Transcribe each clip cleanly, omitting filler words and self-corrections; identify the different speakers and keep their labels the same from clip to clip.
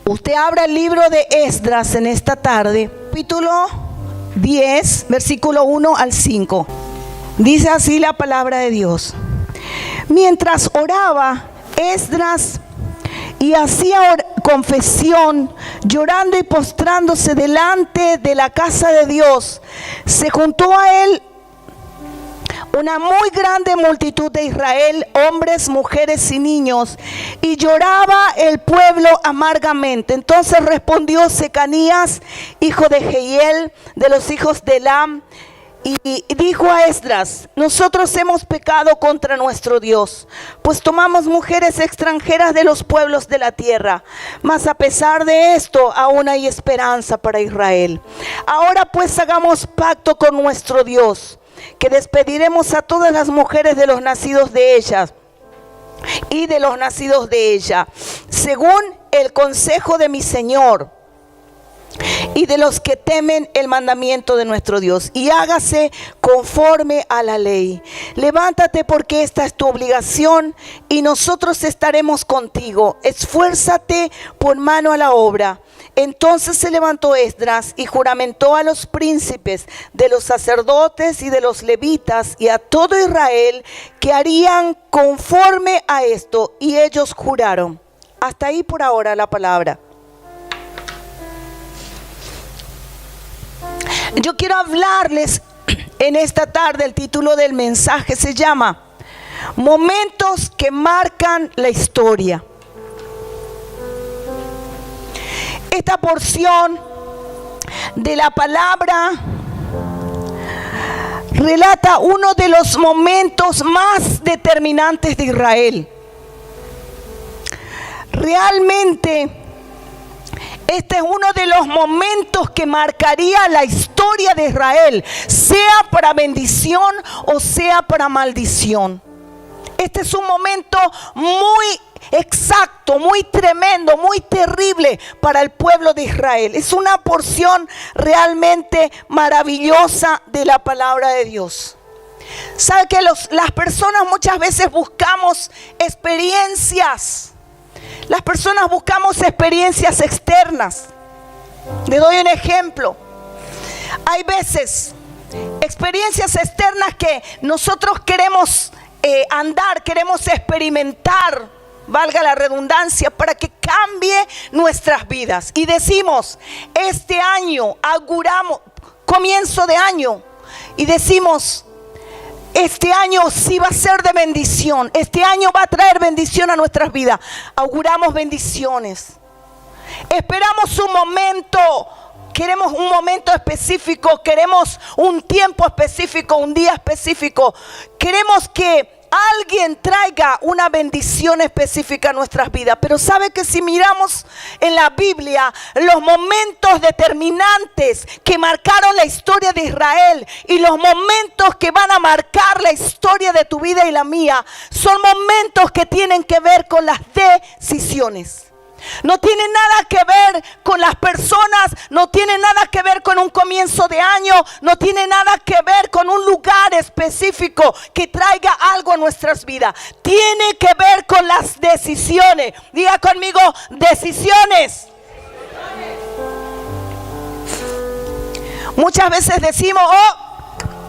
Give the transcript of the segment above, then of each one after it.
Speaker 1: Usted abra el libro de Esdras en esta tarde, capítulo 10, versículo 1 al 5. Dice así la palabra de Dios. Mientras oraba Esdras y hacía confesión, llorando y postrándose delante de la casa de Dios, se juntó a él una muy grande multitud de Israel, hombres, mujeres y niños, y lloraba el pueblo amargamente. Entonces respondió Secanías, hijo de Jehiel, de los hijos de Elam, y dijo a Esdras: nosotros hemos pecado contra nuestro Dios, pues tomamos mujeres extranjeras de los pueblos de la tierra. Mas a pesar de esto, aún hay esperanza para Israel. Ahora pues hagamos pacto con nuestro Dios, que despediremos a todas las mujeres de los nacidos de ellas y de los nacidos de ella, según el consejo de mi Señor y de los que temen el mandamiento de nuestro Dios, y hágase conforme a la ley. Levántate, porque esta es tu obligación, y nosotros estaremos contigo. Esfuérzate, pon mano a la obra. Entonces se levantó Esdras y juramentó a los príncipes de los sacerdotes y de los levitas y a todo Israel que harían conforme a esto, y ellos juraron. Hasta ahí por ahora la palabra. Yo quiero hablarles en esta tarde, el título del mensaje se llama Momentos que marcan la historia. Esta porción de la palabra relata uno de los momentos más determinantes de Israel. Realmente este es uno de los momentos que marcaría la historia de Israel, sea para bendición o sea para maldición. Este es un momento muy exacto, muy tremendo, muy terrible para el pueblo de Israel. Es una porción realmente maravillosa de la palabra de Dios. ¿Sabe que las personas muchas veces buscamos experiencias? Las personas buscamos experiencias externas. Le doy un ejemplo. Hay veces experiencias externas que nosotros queremos andar, queremos experimentar, valga la redundancia, para que cambie nuestras vidas. Y decimos, este año, auguramos, comienzo de año, y decimos, este año sí va a ser de bendición. Este año va a traer bendición a nuestras vidas. Auguramos bendiciones. Esperamos un momento. Queremos un momento específico. Queremos un tiempo específico, un día específico. Queremos que alguien traiga una bendición específica a nuestras vidas. Pero sabe que si miramos en la Biblia, los momentos determinantes que marcaron la historia de Israel y los momentos que van a marcar la historia de tu vida y la mía, son momentos que tienen que ver con las decisiones. No tiene nada que ver con las personas, no tiene nada que ver con un comienzo de año, no tiene nada que ver con un lugar específico que traiga algo a nuestras vidas. Tiene que ver con las decisiones. Diga conmigo, decisiones. Muchas veces decimos,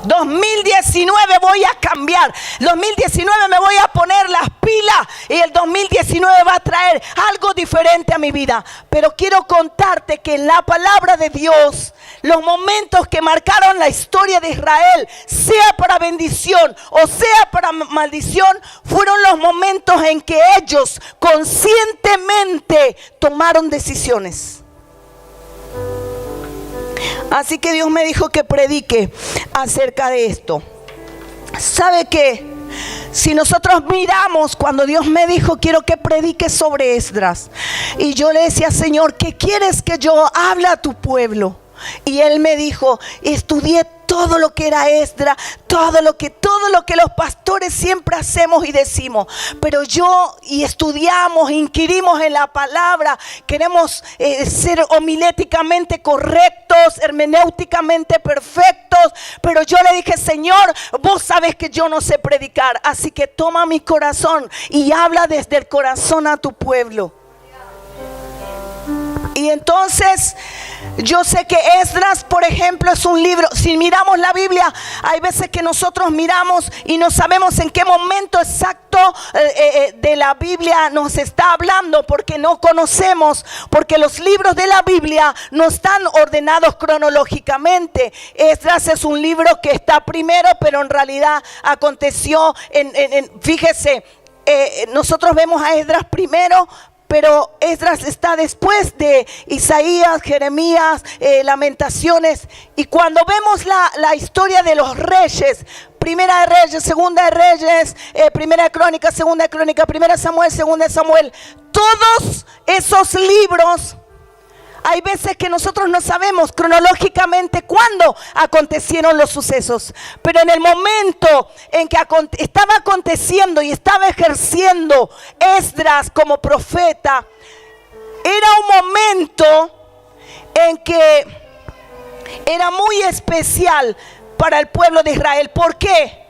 Speaker 1: 2019 voy a cambiar, 2019 me voy a poner las pilas y el 2019 va a traer algo diferente a mi vida. Pero quiero contarte que en la palabra de Dios, los momentos que marcaron la historia de Israel, sea para bendición o sea para maldición, fueron los momentos en que ellos conscientemente tomaron decisiones. Así que Dios me dijo que predique acerca de esto. ¿Sabe qué? Si nosotros miramos, cuando Dios me dijo, quiero que predique sobre Esdras, y yo le decía, Señor, ¿qué quieres que yo hable a tu pueblo? Y Él me dijo, estudié todo lo que era Esdras, todo lo que los pastores siempre hacemos y decimos, pero estudiamos, inquirimos en la palabra, queremos ser homiléticamente correctos, hermenéuticamente perfectos, pero yo le dije, Señor, vos sabes que yo no sé predicar, así que toma mi corazón y habla desde el corazón a tu pueblo. Y entonces yo sé que Esdras, por ejemplo, es un libro. Si miramos la Biblia, hay veces que nosotros miramos y no sabemos en qué momento exacto de la Biblia nos está hablando, porque no conocemos, porque los libros de la Biblia no están ordenados cronológicamente. Esdras es un libro que está primero, pero en realidad aconteció fíjese, nosotros vemos a Esdras primero, pero Esdras está después de Isaías, Jeremías, Lamentaciones. Y cuando vemos la historia de los reyes, Primera de Reyes, Segunda de Reyes, Primera de Crónicas, Segunda de Crónicas, Primera de Samuel, Segunda de Samuel, todos esos libros, hay veces que nosotros no sabemos cronológicamente cuándo acontecieron los sucesos, pero en el momento en que estaba aconteciendo y estaba ejerciendo Esdras como profeta, era un momento en que era muy especial para el pueblo de Israel. ¿Por qué?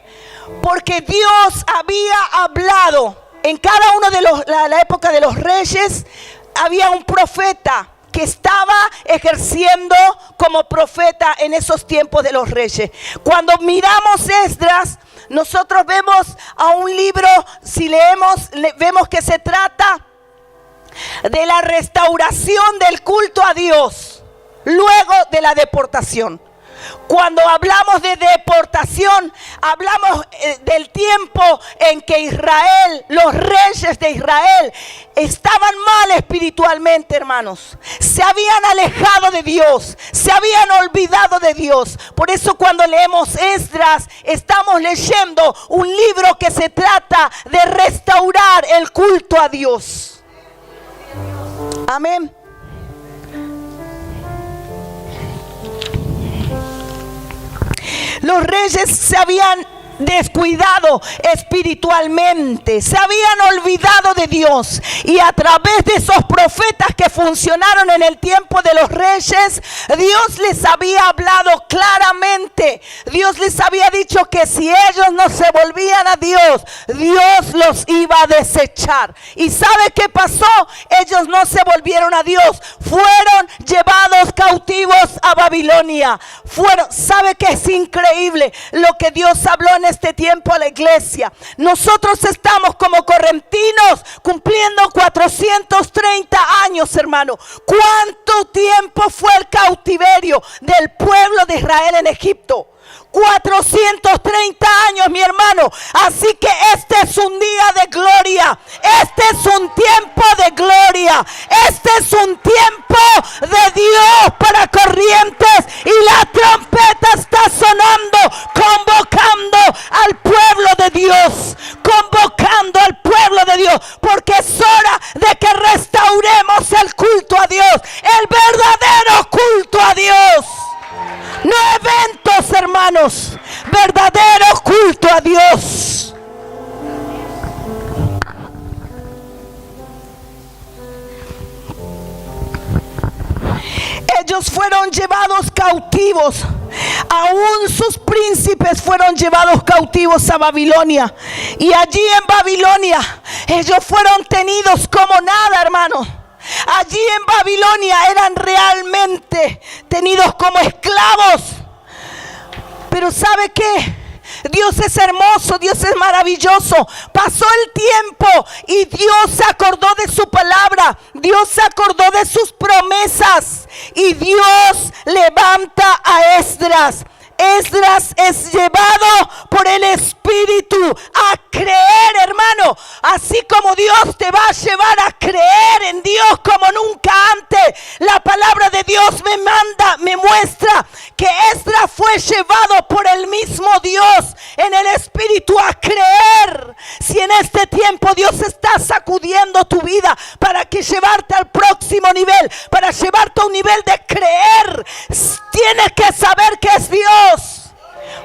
Speaker 1: Porque Dios había hablado en cada uno de la época de los reyes. Había un profeta que estaba ejerciendo como profeta en esos tiempos de los reyes. Cuando miramos Esdras, nosotros vemos a un libro, si leemos, vemos que se trata de la restauración del culto a Dios luego de la deportación. Cuando hablamos de deportación, hablamos del tiempo en que Israel, los reyes de Israel, estaban mal espiritualmente, hermanos. Se habían alejado de Dios, se habían olvidado de Dios. Por eso cuando leemos Esdras, estamos leyendo un libro que se trata de restaurar el culto a Dios. Amén. Los reyes se habían descuidado espiritualmente, se habían olvidado de Dios, y a través de esos profetas que funcionaron en el tiempo de los reyes, Dios les había hablado claramente. Dios les había dicho que si ellos no se volvían a Dios, Dios los iba a desechar. ¿Y sabe qué pasó? Ellos no se volvieron a Dios, fueron llevados cautivos a Babilonia. ¿Sabe qué es increíble lo que Dios habló en este tiempo a la iglesia? Nosotros estamos como correntinos cumpliendo 430 años, hermano. ¿Cuánto tiempo fue el cautiverio del pueblo de Israel en Egipto? 430 años, mi hermano. Así que este es un día de gloria. Este es un tiempo de gloria. Este es un tiempo de Dios para Corrientes. Y la trompeta está sonando, convocando al pueblo de Dios. Convocando al pueblo de Dios. Porque es hora de que restauremos el culto a Dios. El verdadero culto a Dios. No eventos, hermanos. Verdadero culto a Dios. Ellos fueron llevados cautivos. Aún sus príncipes fueron llevados cautivos a Babilonia. Y allí en Babilonia ellos fueron tenidos como nada, hermano. Allí en Babilonia eran realmente tenidos como esclavos. Pero ¿sabe qué? Dios es hermoso, Dios es maravilloso. Pasó el tiempo y Dios se acordó de su palabra. Dios se acordó de sus promesas. Y Dios levanta a Esdras. Esdras es llevado por el Espíritu a creer, hermano. Así como Dios te va a llevar a creer en Dios como nunca antes. La palabra de Dios me muestra que Esdras fue llevado por el mismo Dios en el Espíritu a creer. Si en este tiempo Dios está sacudiendo tu vida para que llevarte al próximo nivel, para llevarte a un nivel de creer, tienes que saber que es Dios.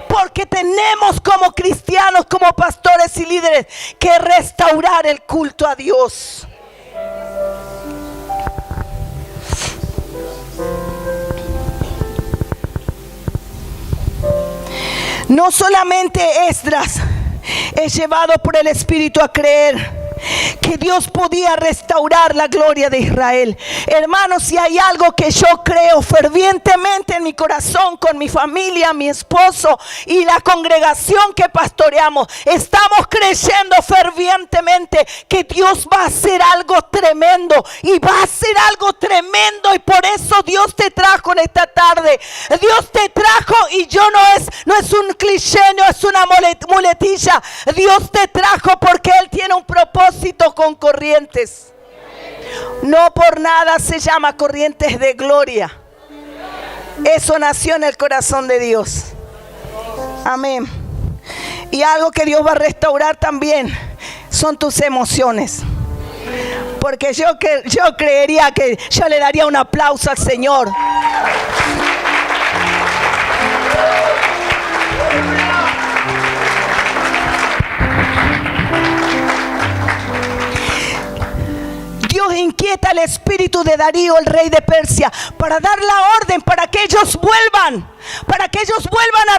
Speaker 1: Porque tenemos como cristianos, como pastores y líderes, que restaurar el culto a Dios. No solamente Esdras es llevado por el Espíritu a creer que que Dios podía restaurar la gloria de Israel. Hermanos, si hay algo que yo creo fervientemente en mi corazón, con mi familia, mi esposo y la congregación que pastoreamos, estamos creyendo fervientemente que Dios va a hacer algo tremendo, y va a hacer algo tremendo, y por eso Dios te trajo en esta tarde. Dios te trajo, y yo no es un cliché, no es una muletilla. Dios te trajo porque Él tiene un propósito con Corrientes. No por nada se llama Corrientes de Gloria. Eso nació en el corazón de Dios. Amén. Y algo que Dios va a restaurar también son tus emociones. Porque yo creería que yo le daría un aplauso al Señor. Dios inquieta el espíritu de Darío, el rey de Persia, para dar la orden para que ellos vuelvan a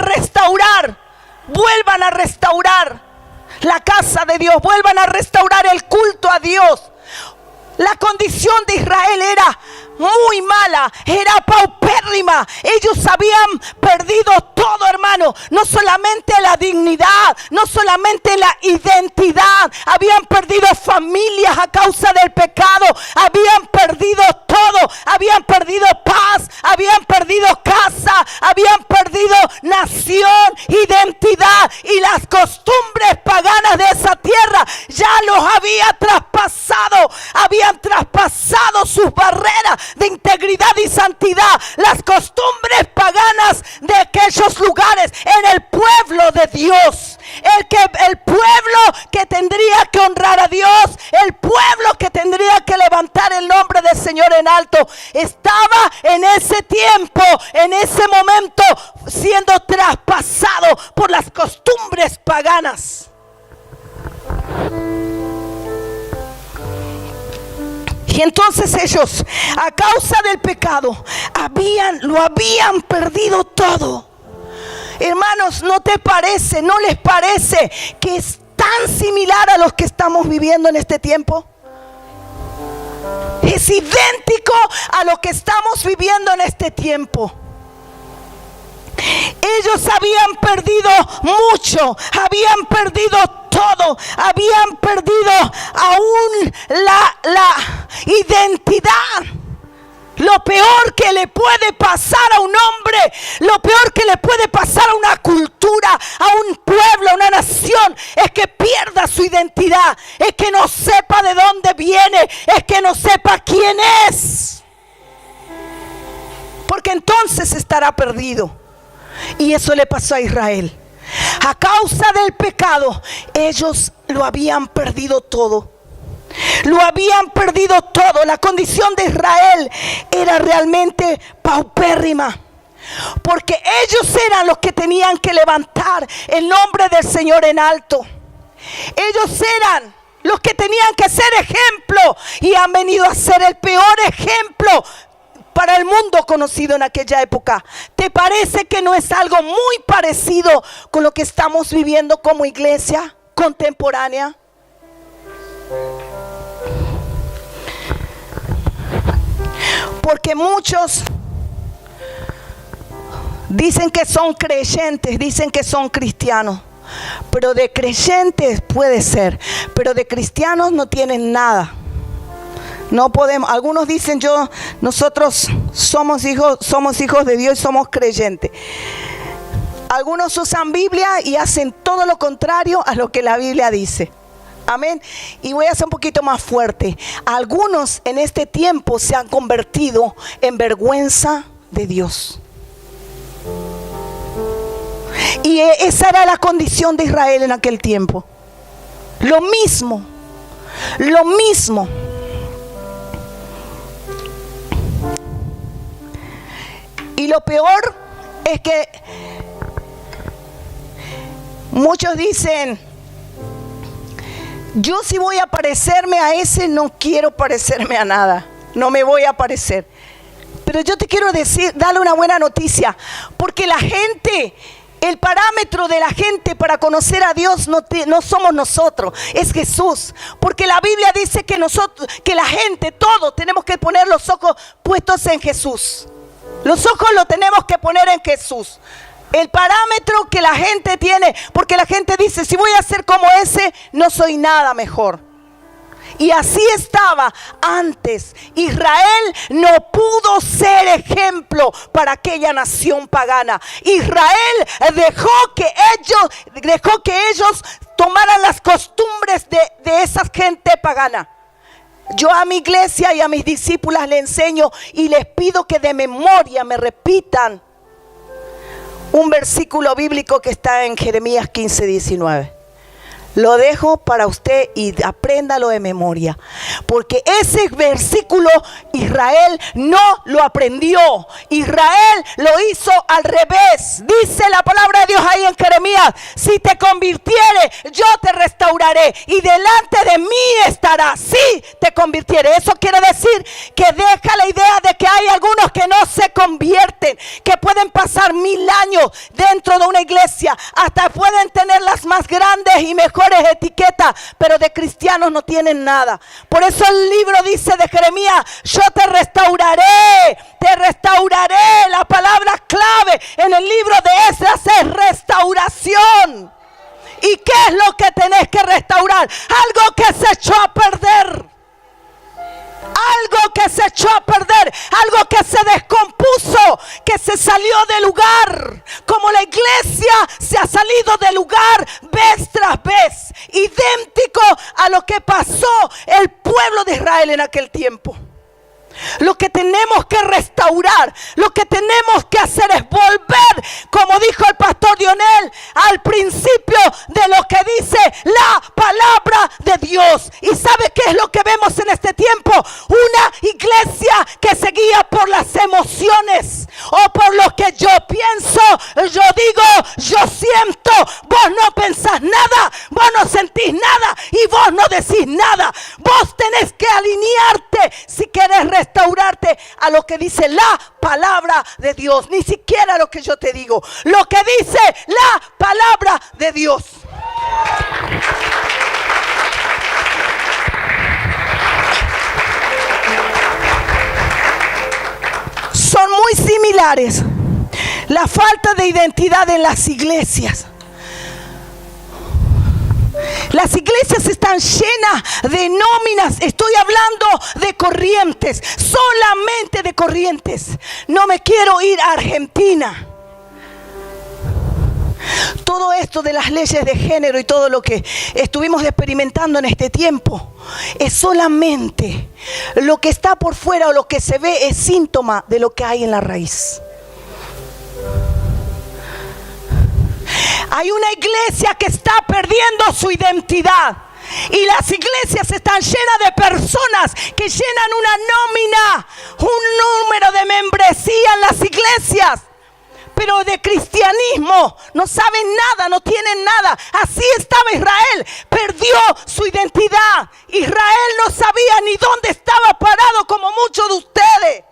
Speaker 1: restaurar la casa de Dios, vuelvan a restaurar el culto a Dios. La condición de Israel era muy mala, era paupérrima. Ellos habían perdido todo, hermano. No solamente la dignidad, no solamente la identidad. Habían perdido familias a causa del pecado. Habían perdido todo. Habían perdido paz. Habían perdido casa. Habían perdido nación, identidad. Y las costumbres paganas de esa tierra ya los había traspasado. Habían traspasado sus barreras de integridad y santidad. Las costumbres paganas de aquellos lugares en el pueblo de Dios. El pueblo que tendría que honrar a Dios, el pueblo que tendría que levantar el nombre del Señor en alto, estaba en ese tiempo, en ese momento, siendo traspasado por las costumbres paganas. Y entonces ellos, a causa del pecado, lo habían perdido todo. Hermanos, ¿no les parece que es tan similar a los que estamos viviendo en este tiempo? Es idéntico a lo que estamos viviendo en este tiempo. Ellos habían perdido mucho, habían perdido todo, habían perdido aún la identidad. Lo peor que le puede pasar a un hombre, lo peor que le puede pasar a una cultura, a un pueblo, a una nación, es que pierda su identidad, es que no sepa de dónde viene, es que no sepa quién es. Porque entonces estará perdido. Y eso le pasó a Israel. A causa del pecado, ellos lo habían perdido todo. Lo habían perdido todo. La condición de Israel era realmente paupérrima, porque ellos eran los que tenían que levantar el nombre del Señor en alto. Ellos eran los que tenían que ser ejemplo, y han venido a ser el peor ejemplo para el mundo conocido en aquella época. ¿Te parece que no es algo muy parecido con lo que estamos viviendo como iglesia contemporánea? Porque muchos dicen que son creyentes, dicen que son cristianos, pero de creyentes puede ser, pero de cristianos no tienen nada. No podemos. Algunos dicen nosotros somos hijos de Dios y somos creyentes. Algunos usan Biblia y hacen todo lo contrario a lo que la Biblia dice. Amén. Y voy a ser un poquito más fuerte. Algunos en este tiempo se han convertido en vergüenza de Dios. Y esa era la condición de Israel en aquel tiempo. Lo mismo. Y lo peor es que muchos dicen: yo si voy a parecerme a ese, no quiero parecerme a nada, no me voy a parecer. Pero yo te quiero decir, darle una buena noticia, porque la gente El parámetro de la gente para conocer a Dios no somos nosotros, es Jesús. Porque la Biblia dice que que la gente, todos tenemos que poner los ojos puestos en Jesús. Los ojos los tenemos que poner en Jesús. El parámetro que la gente tiene, porque la gente dice, si voy a ser como ese, no soy nada mejor. Y así estaba antes. Israel no pudo ser ejemplo para aquella nación pagana. Israel dejó que ellos tomaran las costumbres de esa gente pagana. Yo a mi iglesia y a mis discípulas le enseño y les pido que de memoria me repitan un versículo bíblico que está en Jeremías 15:19. Lo dejo para usted y apréndalo de memoria. Porque ese versículo Israel no lo aprendió. Israel lo hizo al revés. Dice la palabra de Dios ahí en Jeremías: si te convirtiere, yo te restauraré y delante de mí estarás. Si te convirtiere. Eso quiere decir que deja la idea de que hay algunos que no se convierten, que pueden pasar 1000 años dentro de una iglesia, hasta pueden tener las más grandes y mejores etiquetas, pero de cristianos no tienen nada. Por eso el libro dice de Jeremías: yo te restauraré, te restauraré. La palabra clave en el libro de Esdras es restauración. ¿Y qué es lo que tenés que restaurar? Algo que se echó a perder. Algo que se echó a perder, algo que se descompuso, que se salió del lugar, como la iglesia se ha salido del lugar vez tras vez, idéntico a lo que pasó el pueblo de Israel en aquel tiempo. Lo que tenemos que restaurar, lo que tenemos que hacer es volver, como dijo el pastor Dionel, al principio de lo que dice la palabra de Dios. ¿Y sabe qué es lo que vemos en este tiempo? Una iglesia que se guía por las emociones o por lo que yo pienso, yo digo, yo siento. Vos no pensás nada, vos no sentís nada y vos no decís nada. Vos tenés que alinearte si querés restaurarte a lo que dice la palabra de Dios. Ni siquiera lo que yo te digo, lo que dice la palabra de Dios. Son muy similares la falta de identidad en las iglesias. Las iglesias están llenas de nóminas. Estoy hablando de corrientes, solamente de corrientes. No me quiero ir a Argentina. Todo esto de las leyes de género y todo lo que estuvimos experimentando en este tiempo es solamente lo que está por fuera, o lo que se ve es síntoma de lo que hay en la raíz. Hay una iglesia que está perdiendo su identidad. Y las iglesias están llenas de personas que llenan una nómina, un número de membresía en las iglesias, pero de cristianismo no saben nada, no tienen nada. Así estaba Israel, perdió su identidad. Israel no sabía ni dónde estaba parado, como muchos de ustedes.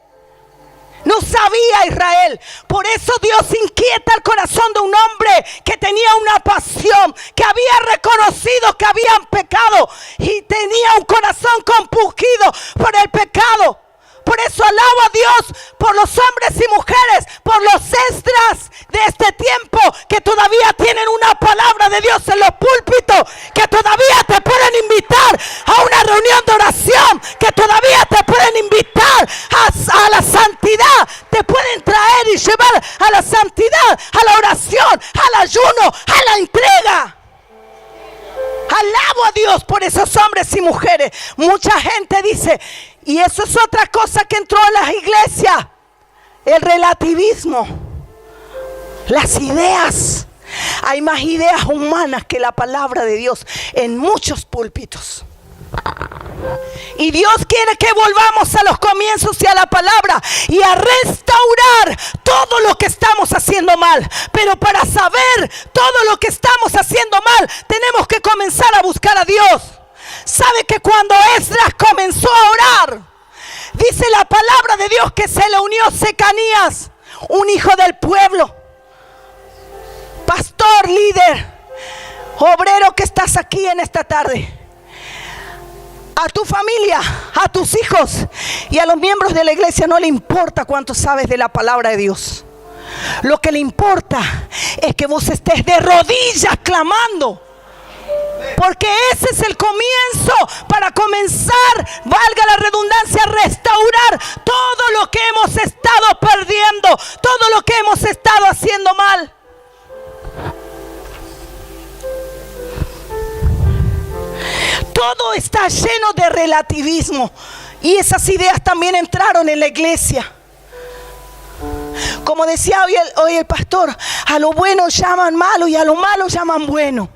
Speaker 1: No sabía Israel. Por eso Dios inquieta el corazón de un hombre que tenía una pasión, que había reconocido que habían pecado y tenía un corazón compungido por el pecado. Por eso alabo a Dios por los hombres y mujeres, por los Esdras de este tiempo, que todavía tienen una palabra de Dios en los púlpitos, que todavía te pueden invitar a una reunión de oración, que todavía te pueden invitar a la santidad, te pueden traer y llevar a la santidad, a la oración, al ayuno, a la entrega. Alabo a Dios por esos hombres y mujeres. Mucha gente dice, y eso es otra cosa que entró en las iglesias, el relativismo, las ideas. Hay más ideas humanas que la palabra de Dios en muchos púlpitos. Y Dios quiere que volvamos a los comienzos y a la palabra y a restaurar todo lo que estamos haciendo mal. Pero para saber todo lo que estamos haciendo mal, tenemos que comenzar a buscar a Dios. ¿Sabe que cuando Esdras comenzó a orar, dice la palabra de Dios que se le unió Secanías, un hijo del pueblo, pastor, líder, obrero que estás aquí en esta tarde, a tu familia, a tus hijos y a los miembros de la iglesia no le importa cuánto sabes de la palabra de Dios. Lo que le importa es que vos estés de rodillas clamando, porque ese es el comienzo para comenzar, valga la redundancia, a restaurar todo lo que hemos estado perdiendo, todo lo que hemos estado haciendo mal. Todo está lleno de relativismo y esas ideas también entraron en la iglesia. Como decía hoy el pastor, a lo bueno llaman malo y a lo malo llaman bueno.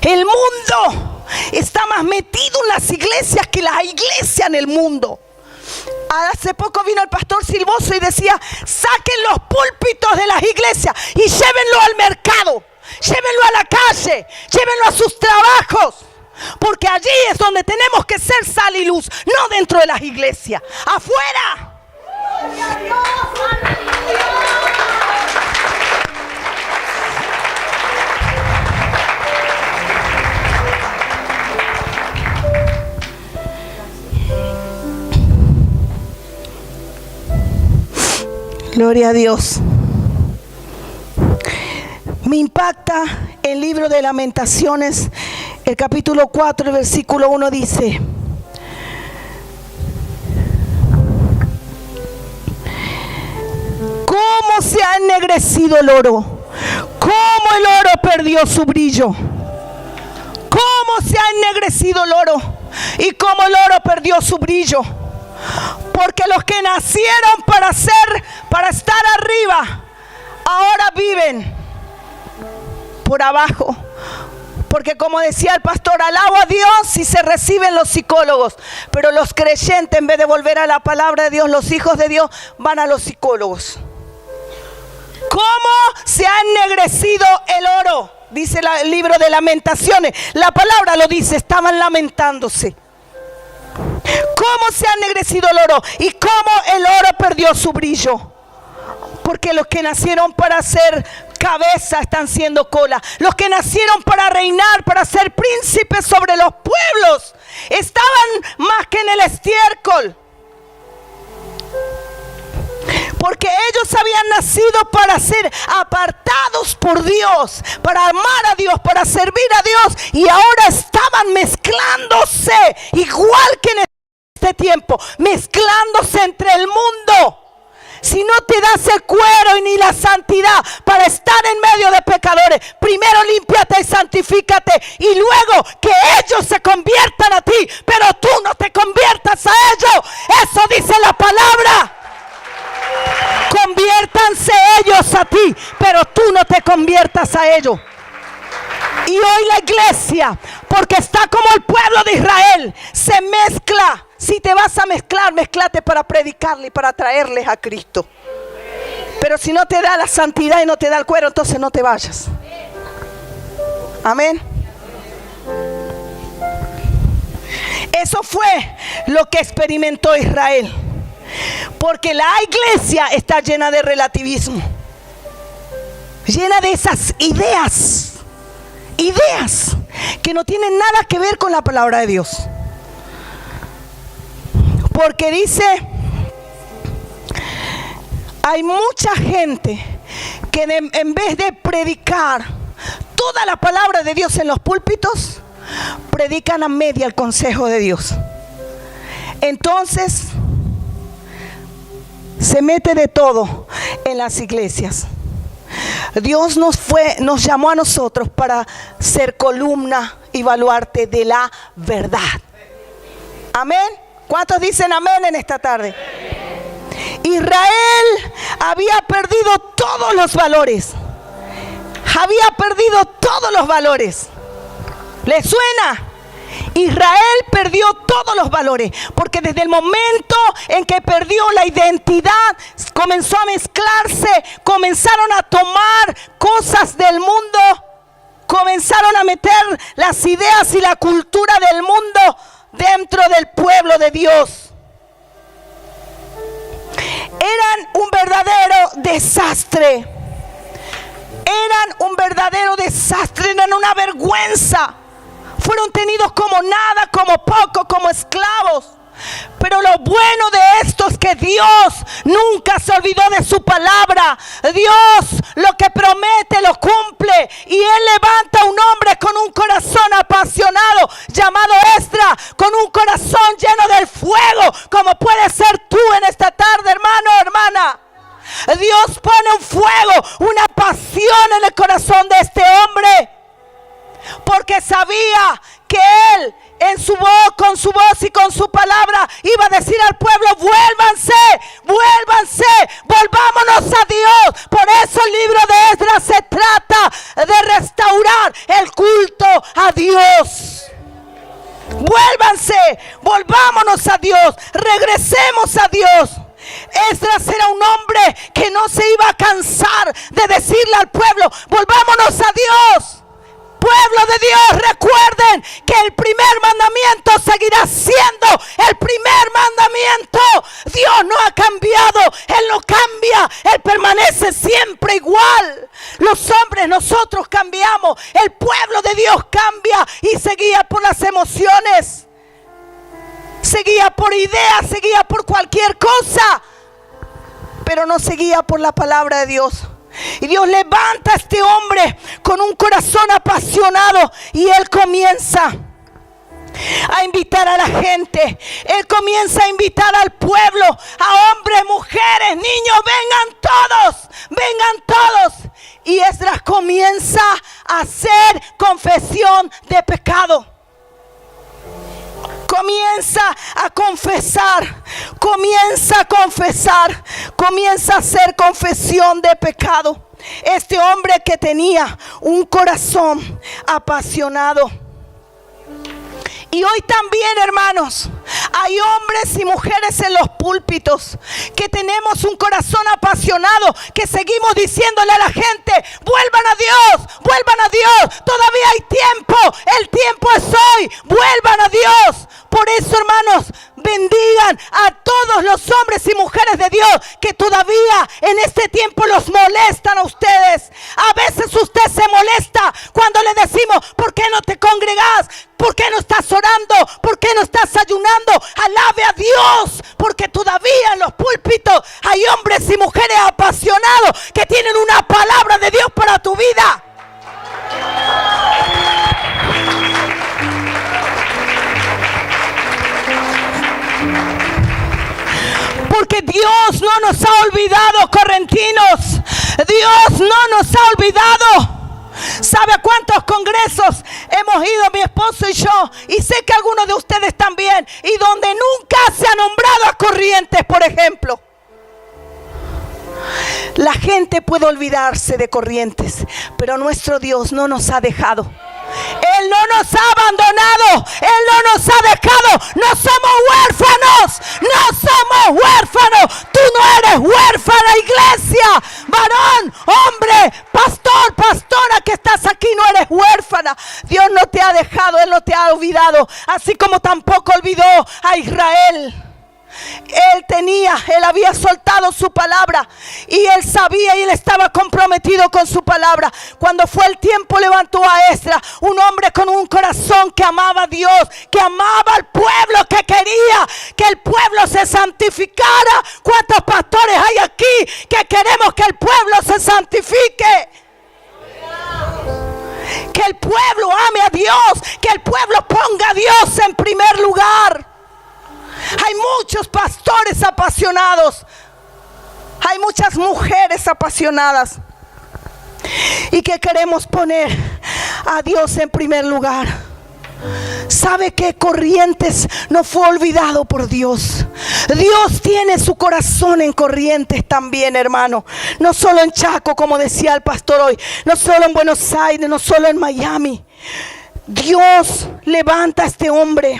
Speaker 1: El mundo está más metido en las iglesias que la iglesia en el mundo. Hace poco vino el pastor Silvoso y decía: saquen los púlpitos de las iglesias y llévenlo al mercado, llévenlo a la calle, llévenlo a sus trabajos, porque allí es donde tenemos que ser sal y luz, no dentro de las iglesias, afuera. Gloria a Dios. Me impacta el libro de Lamentaciones, el capítulo 4, el versículo 1 dice: ¿cómo se ha ennegrecido el oro? ¿Cómo el oro perdió su brillo? ¿Cómo se ha ennegrecido el oro? ¿Y cómo el oro perdió su brillo? Porque los que nacieron para estar arriba, ahora viven por abajo. Porque como decía el pastor, alabo a Dios si se reciben los psicólogos, pero los creyentes, en vez de volver a la palabra de Dios, los hijos de Dios, van a los psicólogos. ¿Cómo se ha ennegrecido el oro? Dice el libro de Lamentaciones. La palabra lo dice, estaban lamentándose. ¿Cómo se ha ennegrecido el oro? ¿Y cómo el oro perdió su brillo? Porque los que nacieron para ser cabeza están siendo cola. Los que nacieron para reinar, para ser príncipes sobre los pueblos, estaban más que en el estiércol. Porque ellos habían nacido para ser apartados por Dios, para amar a Dios, para servir a Dios, y ahora estaban mezclándose, igual que en este tiempo, mezclándose entre el mundo. Si no te das el cuero y ni la santidad para estar en medio de pecadores, primero límpiate y santifícate, y luego que ellos se conviertan a ti, pero tú no te conviertas a ellos. Eso dice la palabra. Conviértanse ellos a ti, pero tú no te conviertas a ellos. Y hoy la iglesia, porque está como el pueblo de Israel, se mezcla. Si te vas a mezclar, mezclate para predicarle y para traerles a Cristo. Pero si no te da la santidad y no te da el cuero, entonces no te vayas. Amén. Eso fue lo que experimentó Israel. Porque la iglesia está llena de relativismo, llena de esas ideas que no tienen nada que ver con la palabra de Dios. Porque dice, hay mucha gente que en vez de predicar toda la palabra de Dios en los púlpitos, predican a media el consejo de Dios. Entonces se mete de todo en las iglesias. Dios nos llamó a nosotros para ser columna y baluarte de la verdad. Amén. ¿Cuántos dicen amén en esta tarde? Israel había perdido todos los valores. Había perdido todos los valores. ¿Le suena? Israel perdió todos los valores, porque desde el momento en que perdió la identidad, comenzó a mezclarse, comenzaron a tomar cosas del mundo, comenzaron a meter las ideas y la cultura del mundo dentro del pueblo de Dios. Eran un verdadero desastre. eran un verdadero desastre, eran una vergüenza. Fueron tenidos como nada, como poco, como esclavos. Pero lo bueno de esto es que Dios nunca se olvidó de su palabra. Dios lo que promete lo cumple. Y Él levanta un hombre con un corazón apasionado llamado Esdras, con un corazón lleno del fuego, como puede ser tú en esta tarde, hermano o hermana. Dios pone un fuego, una pasión en el corazón de este hombre, porque sabía que Él en su voz, con su voz y con su palabra iba a decir al pueblo: vuélvanse, vuélvanse, volvámonos a Dios. Por eso el libro de Esdras se trata de restaurar el culto a Dios. Vuélvanse, volvámonos a Dios, regresemos a Dios. Esdras era un hombre que no se iba a cansar de decirle al pueblo: volvámonos a Dios. Pueblo de Dios, recuerden que el primer mandamiento seguirá siendo el primer mandamiento. Dios no ha cambiado, Él no cambia, Él permanece siempre igual. Los hombres, nosotros cambiamos, el pueblo de Dios cambia y se guía por las emociones, se guía por ideas, se guía por cualquier cosa, pero no se guía por la palabra de Dios. Y Dios levanta a este hombre con un corazón apasionado y él comienza a invitar a la gente. Él comienza a invitar al pueblo, a hombres, mujeres, niños: vengan todos. Y Esdras comienza a hacer confesión de pecado. Comienza a confesar, comienza a hacer confesión de pecado. Este hombre que tenía un corazón apasionado. Y hoy también, hermanos, hay hombres y mujeres en los púlpitos que tenemos un corazón apasionado, que seguimos diciéndole a la gente: vuelvan a Dios, vuelvan a Dios, todavía hay tiempo, el tiempo es hoy, vuelvan a Dios. Por eso, hermanos, bendigan a todos los hombres y mujeres de Dios que todavía en este tiempo los molestan a ustedes. A veces usted se molesta cuando le decimos: ¿por qué no te congregas? ¿Por qué no estás orando? ¿Por qué no estás ayunando? Alabe a Dios, porque todavía en los púlpitos hay hombres y mujeres apasionados que tienen una palabra de Dios para tu vida. Porque Dios no nos ha olvidado, correntinos. Dios no nos ha olvidado. ¿Sabe a cuántos congresos hemos ido mi esposo y yo? Y sé que algunos de ustedes también. Y donde nunca se ha nombrado a Corrientes, por ejemplo. La gente puede olvidarse de Corrientes, pero nuestro Dios no nos ha dejado. Él no nos ha abandonado, Él no nos ha dejado. No somos huérfanos, no somos huérfanos. Tú no eres huérfana, iglesia, varón, hombre, pastor, pastora que estás aquí, no eres huérfana. Dios no te ha dejado, Él no te ha olvidado, así como tampoco olvidó a Israel. Él había soltado su palabra y él sabía y él estaba comprometido con su palabra. Cuando fue el tiempo, levantó a Esdras, un hombre con un corazón que amaba a Dios, que amaba al pueblo, que quería que el pueblo se santificara. ¿Cuántos pastores hay aquí que queremos que el pueblo se santifique? Que el pueblo ame a Dios, que el pueblo ponga a Dios en primer lugar. Hay muchos pastores apasionados, hay muchas mujeres apasionadas y que queremos poner a Dios en primer lugar. ¿Sabe qué? Corrientes no fue olvidado por Dios. Dios tiene su corazón en Corrientes también, hermano. No solo en Chaco, como decía el pastor hoy, no solo en Buenos Aires, no solo en Miami. Dios levanta a este hombre.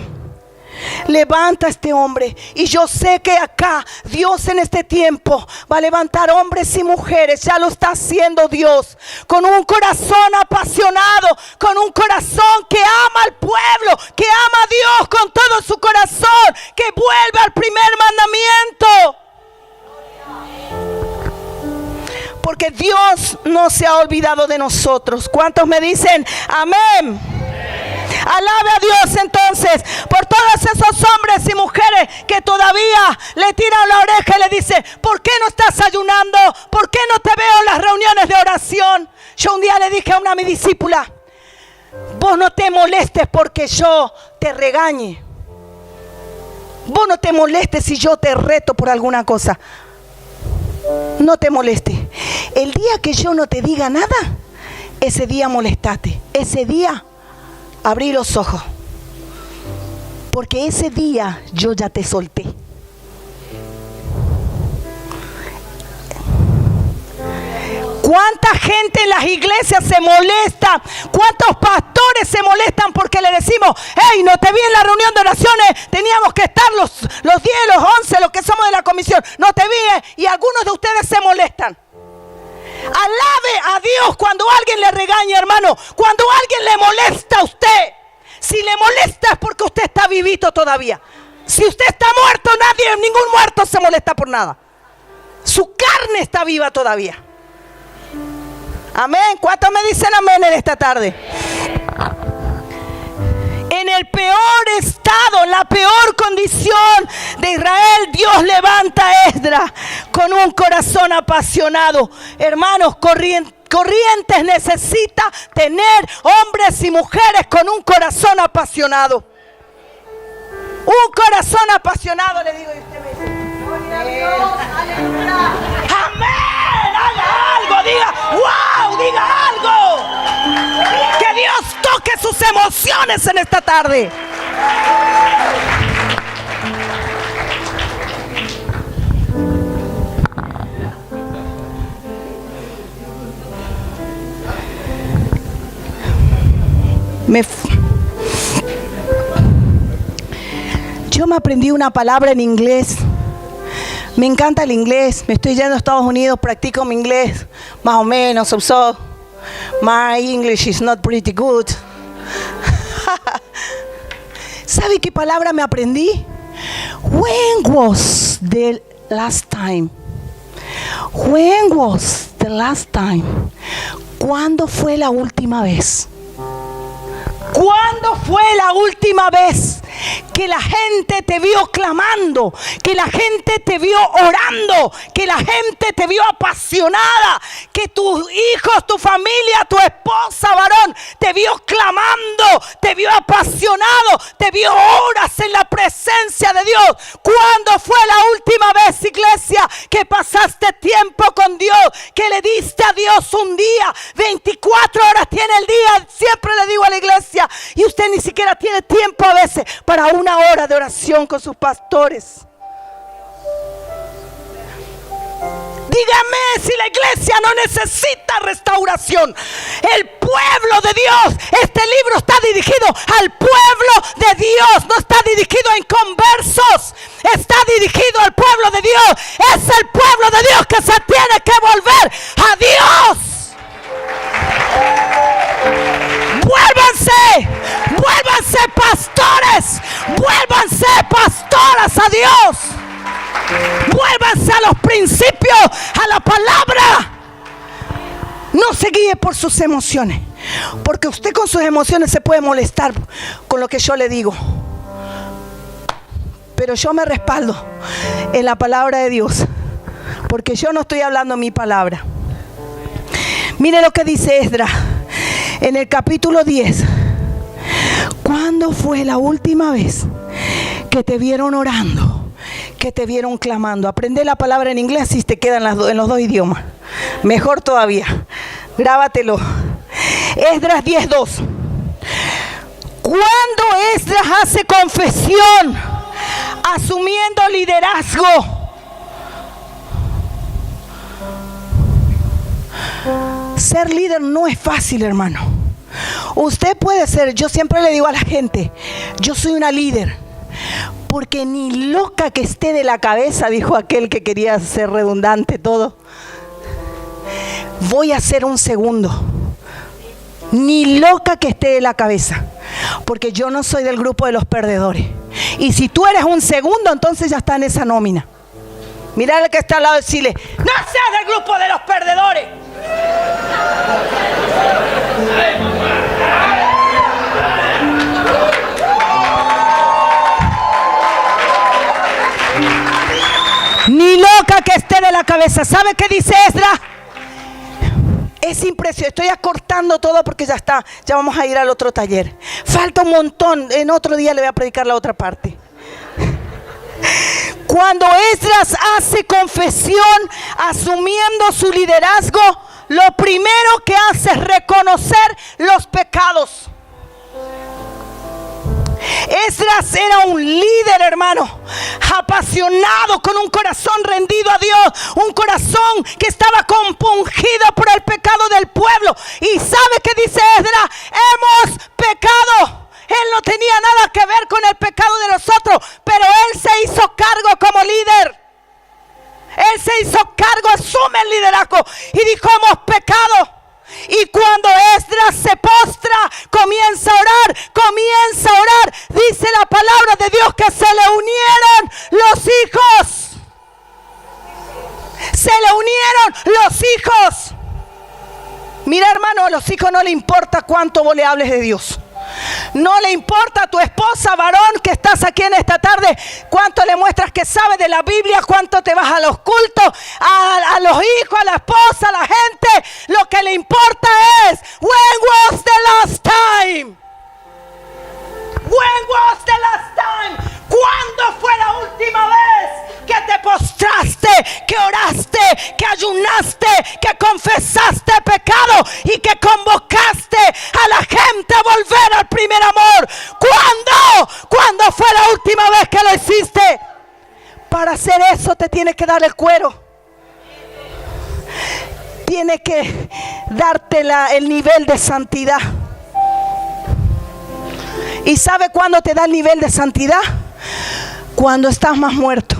Speaker 1: Levanta a este hombre. Y yo sé que acá Dios en este tiempo va a levantar hombres y mujeres. Ya lo está haciendo Dios, con un corazón apasionado, con un corazón que ama al pueblo, que ama a Dios con todo su corazón, que vuelve al primer mandamiento. Porque porque Dios no se ha olvidado de nosotros. ¿Cuántos me dicen amén? Alabe a Dios entonces por todos esos hombres y mujeres que todavía le tiran la oreja y le dicen: ¿por qué no estás ayunando? ¿Por qué no te veo en las reuniones de oración? Yo un día le dije a una de mis discípulas: vos no te molestes porque yo te regañe. Vos no te molestes si yo te reto por alguna cosa. No te molestes. El día que yo no te diga nada, ese día molestate. Ese día abrí los ojos. Porque ese día yo ya te solté. ¿Cuánta gente en las iglesias se molesta? ¿Cuántos pastores se molestan porque le decimos: hey, no te vi en la reunión de oraciones, teníamos que estar los 10, los 11, los que somos de la comisión, no te vi? Y algunos de ustedes se molestan. Alabe a Dios cuando alguien le regaña, hermano. Cuando alguien le molesta a usted, si le molesta es porque usted está vivito todavía. Si usted está muerto, ningún muerto se molesta por nada. Su carne está viva todavía. Amén. ¿Cuántos me dicen amén en esta tarde? En el peor estado, en la peor condición de Israel, Dios levanta a Esdras con un corazón apasionado. Hermanos, Corrientes necesita tener hombres y mujeres con un corazón apasionado. Un corazón apasionado, le digo, y usted me dice: gloria a Dios, aleluya. Amén. Haga algo, diga wow, diga algo. Que Dios toque sus emociones en esta tarde. Yo me aprendí una palabra en inglés. Me encanta el inglés. Me estoy yendo a Estados Unidos, practico mi inglés más o menos. So my English is not pretty good. ¿Sabe qué palabra me aprendí? When was the last time? When was the last time? ¿Cuándo fue la última vez? ¿Cuándo fue la última vez que la gente te vio clamando, que la gente te vio orando, que la gente te vio apasionada, que tus hijos, tu familia, tu esposa, varón, te vio clamando, te vio apasionado, te vio horas en la presencia de Dios? ¿Cuándo fue la última vez, iglesia, que pasaste tiempo con Dios, que le diste a Dios un día? 24 horas tiene el día, siempre le digo a la iglesia, y usted ni siquiera tiene tiempo a veces para una hora de oración con sus pastores. Dígame si la iglesia no necesita restauración. El pueblo de Dios, este libro está dirigido al pueblo de Dios, no está dirigido a inconversos, está dirigido al pueblo de Dios. Es el pueblo de Dios que se tiene que volver a Dios. Vuélvanse pastores, vuélvanse pastoras a Dios, vuélvanse a los principios, a la palabra. No se guíe por sus emociones, porque usted con sus emociones se puede molestar con lo que yo le digo, pero yo me respaldo en la palabra de Dios, porque yo no estoy hablando mi palabra. Mire lo que dice Esdras en el capítulo 10. ¿Cuándo fue la última vez que te vieron orando, que te vieron clamando? Aprende la palabra en inglés y te quedan en los dos idiomas. Mejor todavía. Grábatelo. Esdras 10:2. Cuando Esdras hace confesión, asumiendo liderazgo, ser líder no es fácil, hermano. Usted puede ser, yo siempre le digo a la gente, yo soy una líder, porque ni loca que esté de la cabeza, dijo aquel que quería ser redundante todo, voy a ser un segundo. Ni loca que esté de la cabeza, porque yo no soy del grupo de los perdedores. Y si tú eres un segundo, entonces ya está en esa nómina. Mira al que está al lado y decirle: no seas del grupo de los perdedores. Ni loca que esté de la cabeza. ¿Sabe qué dice Esdras? Es impresionante. Estoy acortando todo porque ya está. Ya vamos a ir al otro taller. Falta un montón. En otro día le voy a predicar la otra parte. Cuando Esdras hace confesión, asumiendo su liderazgo, lo primero que hace es reconocer los pecados. Esdras era un líder, hermano, apasionado, con un corazón rendido a Dios, un corazón que estaba compungido por el pecado del pueblo. Y ¿sabe qué dice Esdras? Hemos pecado. Él no tenía nada que ver con el pecado de los otros, pero él se hizo cargo como líder. Él se hizo cargo, asume el liderazgo y dijo: hemos pecado. Y cuando Esdras se postra, comienza a orar, dice la palabra de Dios que se le unieron los hijos. Se le unieron los hijos. Mira, hermano, a los hijos no le importa cuánto vos le hables de Dios. No le importa a tu esposa, varón, que estás aquí en esta tarde, cuánto le muestras que sabes de la Biblia, cuánto te vas a los cultos, a los hijos, a la esposa, a la gente. Lo que le importa es: when was the last time? When was the last time? ¿Cuándo fue la última vez que te postraste, que oraste, que ayunaste, que confesaste pecado y que convocaste a la gente a volver al primer amor? ¿Cuándo? ¿Cuándo fue la última vez que lo hiciste? Para hacer eso te tiene que dar el cuero. Tiene que darte el nivel de santidad. ¿Y sabe cuándo te da el nivel de santidad? Cuando estás más muerto.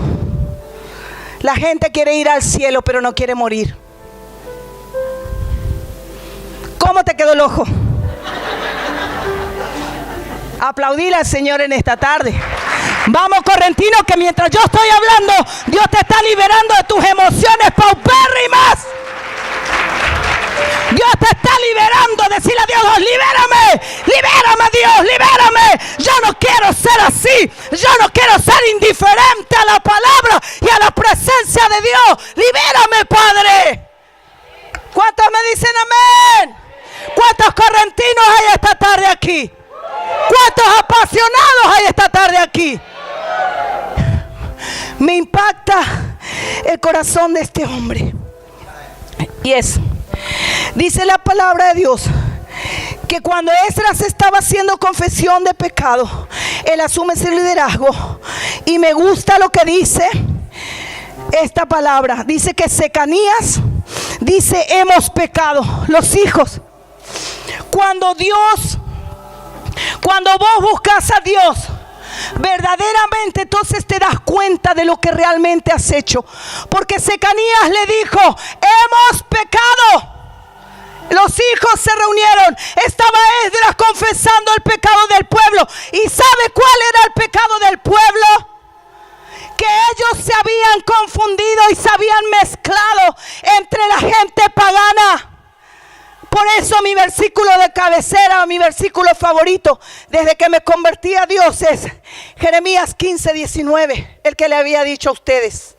Speaker 1: La gente quiere ir al cielo, pero no quiere morir. ¿Cómo te quedó el ojo? Aplaudile al Señor en esta tarde. Vamos, correntino, que mientras yo estoy hablando, Dios te está liberando de tus emociones paupérrimas. Dios te está liberando. Decirle a Dios: libérame, libérame, Dios, libérame. Yo no quiero ser así. Yo no quiero ser indiferente a la palabra y a la presencia de Dios. Libérame, Padre. ¿Cuántos me dicen amén? ¿Cuántos correntinos hay esta tarde aquí? ¿Cuántos apasionados hay esta tarde aquí? Me impacta el corazón de este hombre. Y dice la palabra de Dios que cuando Esdras estaba haciendo confesión de pecado, él asume ese liderazgo. Y me gusta lo que dice esta palabra. Dice que Secanías dice: hemos pecado. Los hijos, cuando vos buscas a Dios verdaderamente, entonces te das cuenta de lo que realmente has hecho. Porque Secanías le dijo: hemos pecado. Los hijos se reunieron. Estaba Esdras confesando el pecado del pueblo. ¿Y sabe cuál era el pecado del pueblo? Que ellos se habían confundido y se habían mezclado entre la gente pagana. Por eso mi versículo de cabecera, mi versículo favorito desde que me convertí a Dios, es Jeremías 15:19, el que le había dicho a ustedes.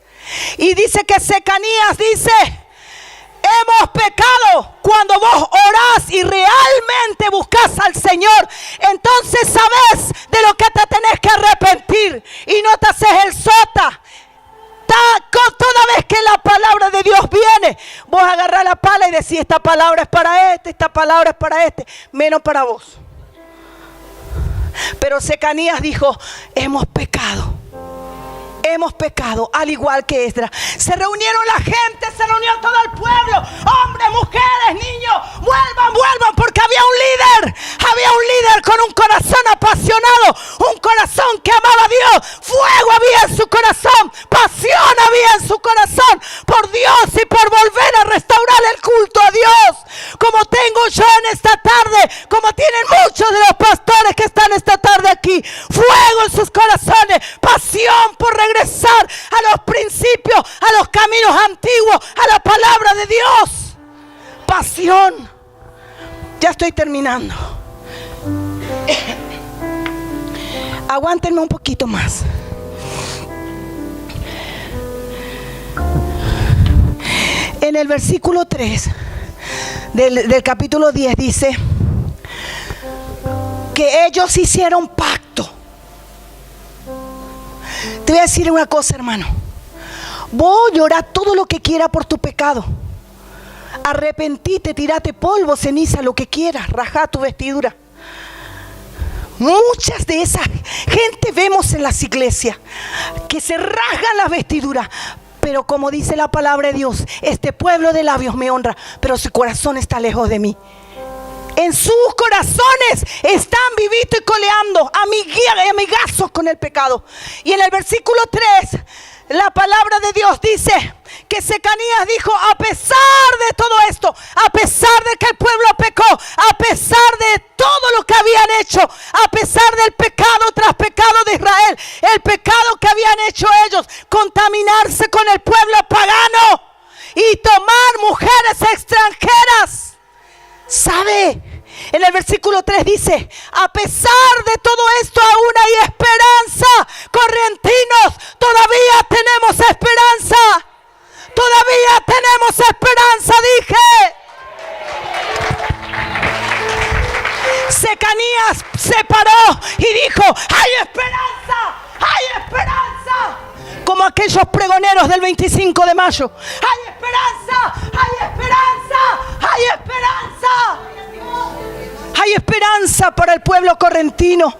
Speaker 1: Y dice que Secanías dice: hemos pecado. Cuando vos orás y realmente buscas al Señor, entonces sabes de lo que te tenés que arrepentir y no te haces el sota. Toda vez que la palabra de Dios viene, vos agarrás la pala y decís: esta palabra es para este, esta palabra es para este, menos para vos. Pero Secanías dijo: hemos pecado. Hemos pecado, al igual que Esdras. Se reunieron la gente, se reunió todo el pueblo, hombres, mujeres, niños. Vuelvan, porque había un líder con un corazón apasionado, un corazón que amaba a Dios. Fuego había en su corazón, pasión había en su corazón por Dios y por volver a restaurar el culto a Dios, como tengo yo en esta tarde, como tienen muchos de los pastores que están esta tarde aquí. Fuego en sus corazones, pasión por regresar a los principios, a los caminos antiguos, a la palabra de Dios. Pasión. Ya estoy terminando. Aguántenme un poquito más. En el versículo 3 del capítulo 10 dice que ellos hicieron pacto. Te voy a decir una cosa, hermano. Vos llorá todo lo que quieras por tu pecado. Arrepentite, tirate polvo, ceniza, lo que quieras, rajá tu vestidura. Muchas de esa gente vemos en las iglesias que se rasgan las vestiduras. Pero como dice la palabra de Dios, este pueblo de labios me honra, pero su corazón está lejos de mí. En sus corazones están vivito y coleando, amigazos con el pecado. Y en el versículo 3, la palabra de Dios dice que Secanías dijo: a pesar de todo esto, a pesar de que el pueblo pecó, a pesar de todo lo que habían hecho, a pesar del pecado tras pecado de Israel, el pecado que habían hecho ellos, contaminarse con el pueblo pagano y tomar mujeres extranjeras. ¿Sabe? En el versículo 3 dice: a pesar de todo esto aún hay esperanza. Correntinos, todavía tenemos esperanza. Todavía tenemos esperanza, dije. Secanías se paró y dijo: hay esperanza, hay esperanza. Como aquellos pregoneros del 25 de mayo. Hay esperanza, hay esperanza, hay esperanza. Hay esperanza para el pueblo correntino.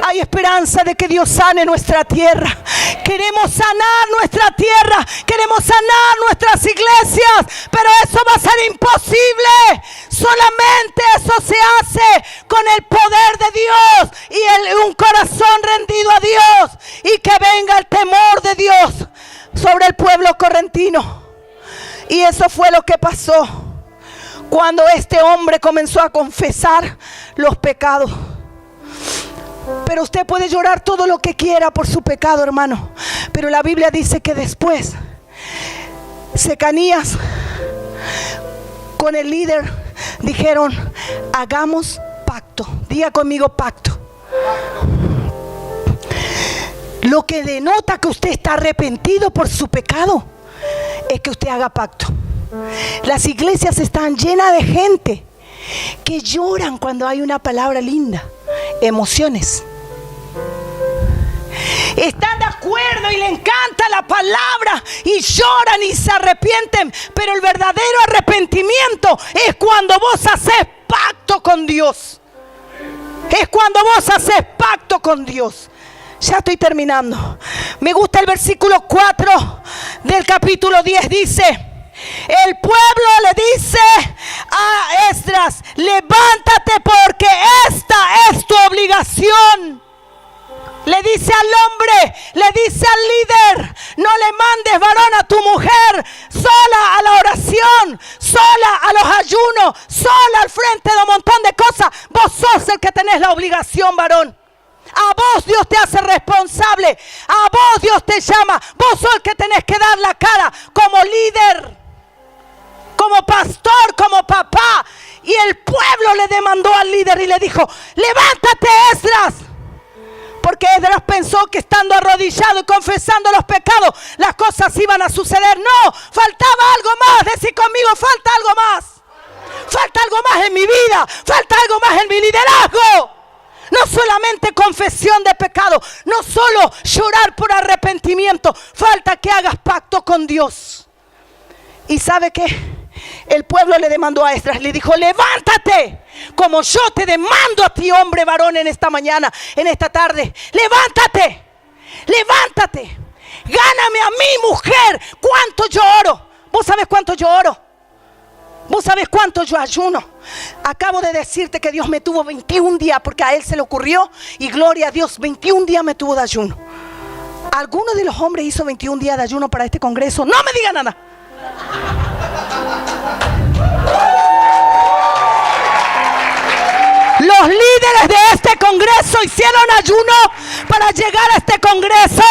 Speaker 1: Hay esperanza de que Dios sane nuestra tierra. Queremos sanar nuestra tierra. Queremos sanar nuestras iglesias. Pero eso va a ser imposible. Solamente eso se hace con el poder de Dios y un corazón rendido a Dios. Y que venga el temor de Dios sobre el pueblo correntino. Y eso fue lo que pasó cuando este hombre comenzó a confesar los pecados. Pero usted puede llorar todo lo que quiera por su pecado, hermano. Pero la Biblia dice que después Secanías con el líder dijeron: hagamos pacto. Diga conmigo: pacto. Lo que denota que usted está arrepentido por su pecado es que usted haga pacto. Las iglesias están llenas de gente que lloran cuando hay una palabra linda. Emociones. Están de acuerdo y le encanta la palabra y lloran y se arrepienten, pero el verdadero arrepentimiento es cuando vos haces pacto con Dios. Es cuando vos haces pacto con Dios. Ya estoy terminando. Me gusta el versículo 4 del capítulo 10. Dice: el pueblo le dice a Esdras: levántate porque esta es tu obligación. Le dice al hombre, le dice al líder: no le mandes varón a tu mujer sola a la oración, sola a los ayunos, sola al frente de un montón de cosas. Vos sos el que tenés la obligación, varón. A vos Dios te hace responsable. A vos Dios te llama. Vos sos el que tenés que dar la cara como líder, como pastor, como papá. Y el pueblo le demandó al líder y le dijo: levántate, Esdras. Porque Esdras pensó que estando arrodillado y confesando los pecados, las cosas iban a suceder. No, faltaba algo más. Decí conmigo: falta algo más. Falta algo más en mi vida. Falta algo más en mi liderazgo. No solamente confesión de pecado, no solo llorar por arrepentimiento. Falta que hagas pacto con Dios. ¿Y sabe qué? El pueblo le demandó a Esdras, le dijo: levántate, como yo te demando a ti, hombre varón, en esta mañana, en esta tarde. Levántate, levántate, gáname a mi mujer. ¿Cuánto yo oro? ¿Vos sabés cuánto yo oro? ¿Vos sabés cuánto yo ayuno? Acabo de decirte que Dios me tuvo 21 días porque a Él se le ocurrió, y gloria a Dios, 21 días me tuvo de ayuno. ¿Alguno de los hombres hizo 21 días de ayuno para este congreso? No me digan nada. Los los líderes de este congreso hicieron ayuno para llegar a este congreso.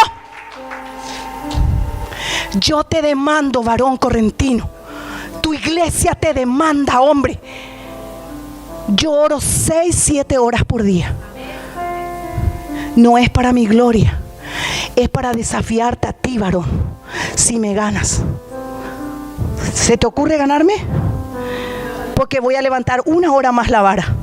Speaker 1: Yo te demando, varón correntino, tu iglesia te demanda, hombre. Yo oro 6, 7 horas por día. No es para mi gloria, es para desafiarte a ti, varón. Si me ganas, ¿se te ocurre ganarme? Porque voy a levantar 1 hora más la vara.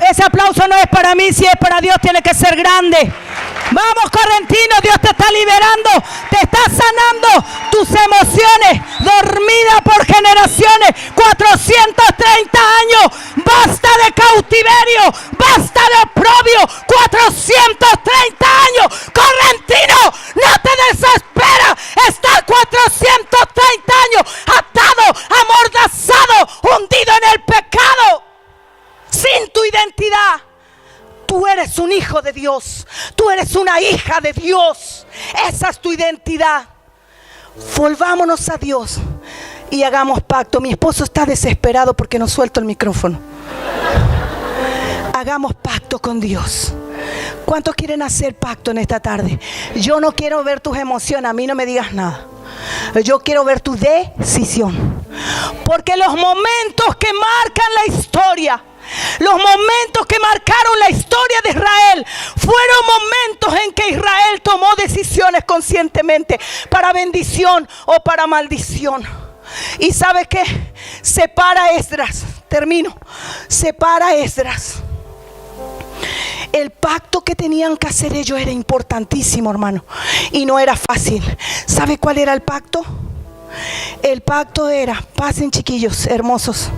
Speaker 1: Ese aplauso no es para mí, si es para Dios tiene que ser grande. Vamos, correntino, Dios te está liberando, te está sanando tus emociones, dormida por generaciones, 430 años, basta de cautiverio, basta de oprobio, 430 años, correntino, no te desesperas, estás 430 años atado, amordazado, hundido en el pecado, sin tu identidad. Tú eres un hijo de Dios. Tú eres una hija de Dios. Esa es tu identidad. Volvámonos a Dios y hagamos pacto. Mi esposo está desesperado porque no suelto el micrófono. Hagamos pacto con Dios. ¿Cuántos quieren hacer pacto en esta tarde? Yo no quiero ver tus emociones. A mí no me digas nada. Yo quiero ver tu decisión. Porque los momentos que marcan la historia, los momentos que marcaron la historia de Israel fueron momentos en que Israel tomó decisiones conscientemente para bendición o para maldición. ¿Y sabe qué? Separa Esdras. Termino. Separa Esdras. El pacto que tenían que hacer ellos era importantísimo, hermano. Y no era fácil. ¿Sabe cuál era el pacto? El pacto era, pasen chiquillos hermosos.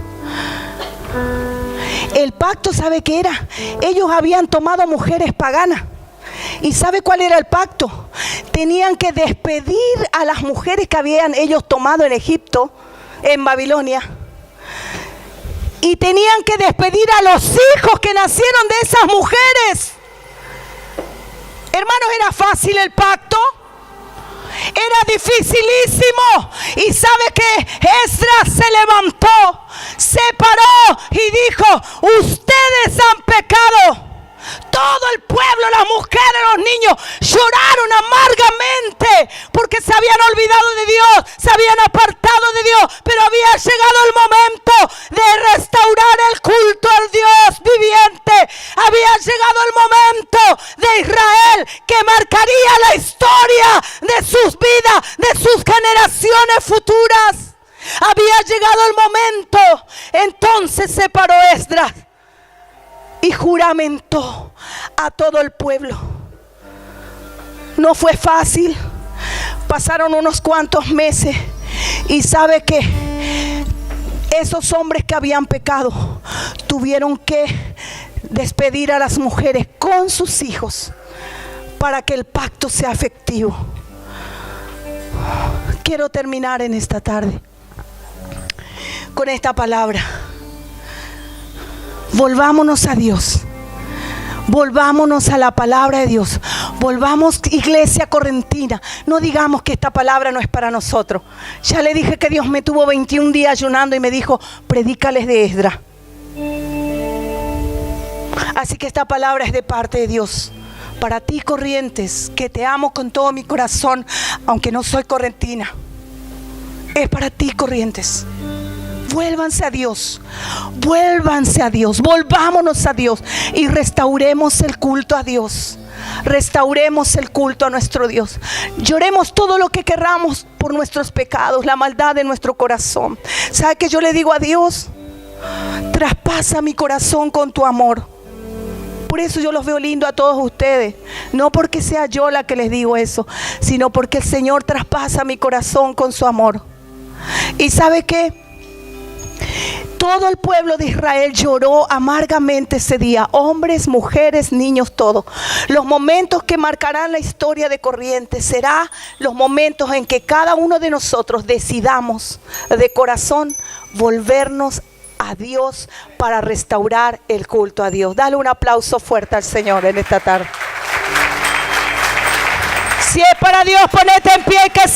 Speaker 1: El pacto, ¿sabe qué era? Ellos habían tomado mujeres paganas. ¿Y sabe cuál era el pacto? Tenían que despedir a las mujeres que habían ellos tomado en Egipto, en Babilonia. Y tenían que despedir a los hijos que nacieron de esas mujeres. Hermanos, ¿era fácil el pacto? Era dificilísimo. Y sabe que Esdras se levantó, se paró y dijo: ustedes han pecado. Todo el pueblo, las mujeres, los niños lloraron amargamente porque se habían olvidado de Dios, se habían apartado de Dios, pero había llegado el momento de restaurar el culto al Dios viviente. Había llegado el momento de Israel que marcaría la historia de sus vidas, de sus generaciones futuras. Había llegado el momento. Entonces se paró Esdras y juramentó a todo el pueblo. No fue fácil. Pasaron unos cuantos meses. Y sabe que esos hombres que habían pecado tuvieron que despedir a las mujeres con sus hijos para que el pacto sea efectivo. Quiero terminar en esta tarde con esta palabra. Volvámonos a Dios. Volvámonos a la palabra de Dios. Volvamos, iglesia correntina. No digamos que esta palabra no es para nosotros. Ya le dije que Dios me tuvo 21 días ayunando y me dijo: predícales de Esdras. Así que esta palabra es de parte de Dios. Para ti, Corrientes, que te amo con todo mi corazón, aunque no soy correntina. Es para ti, Corrientes. Vuélvanse a Dios, vuélvanse a Dios, volvámonos a Dios y restauremos el culto a Dios. Restauremos el culto a nuestro Dios. Lloremos todo lo que querramos por nuestros pecados, la maldad de nuestro corazón. ¿Sabe qué yo le digo a Dios? Traspasa mi corazón con tu amor. Por eso yo los veo lindo a todos ustedes. No porque sea yo la que les digo eso, sino porque el Señor traspasa mi corazón con su amor. ¿Y sabe qué? Todo el pueblo de Israel lloró amargamente ese día. Hombres, mujeres, niños, todo. Los momentos que marcarán la historia de Corrientes serán los momentos en que cada uno de nosotros decidamos de corazón volvernos a Dios para restaurar el culto a Dios. Dale un aplauso fuerte al Señor en esta tarde. Si es para Dios, ponete en pie, que sea